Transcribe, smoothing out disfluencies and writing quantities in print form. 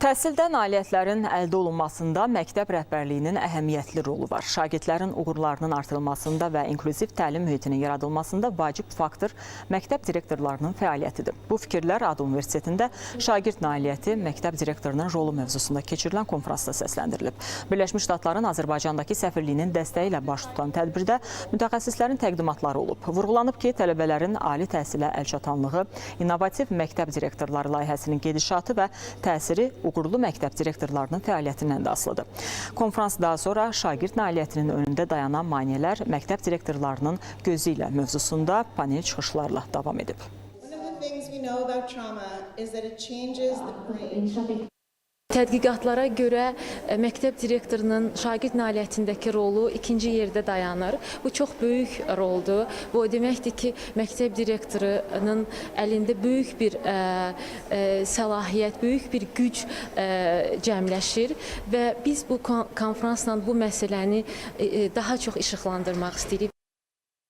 Təhsildə nailiyyətlərin əldə olunmasında məktəb rəhbərliyinin əhəmiyyətli rolu var. Şagirdlərin uğurlarının artırılmasında və inklüziv təlim mühitinin yaradılmasında vacib faktor məktəb direktorlarının fəaliyyətidir. Bu fikirlər ADU Universitetində şagird nailiyyəti məktəb direktorunun rolu mövzusunda keçirilən konferansda səsləndirilib. Birləşmiş Ştatların Azərbaycandakı səfirliyinin dəstəyi ilə baş tutan tədbirdə mütəxəssislərin təqdimatları olub. Vurğulanıb ki, tələbələrin ali təhsilə əlçatanlığı, innovativ məktəb direktorları layihəsinin gedişatı və təsiri uğurlu məktəb direktorlarının fəaliyyətindən də asılıdır. Konferans daha sonra şagird nailiyyətinin önündə dayanan maneələr məktəb direktorlarının gözü ilə mövzusunda panel çıxışlarla davam edib. Tədqiqatlara görə məktəb direktorunun şagird nailiyyətindəki rolu ikinci yerdə dayanır. Bu çox böyük roldur. Bu o deməkdir ki, məktəb direktorunun əlində böyük bir səlahiyyət, böyük bir güc cəmləşir və biz bu konferansla bu məsələni daha çox işıqlandırmaq istəyirik.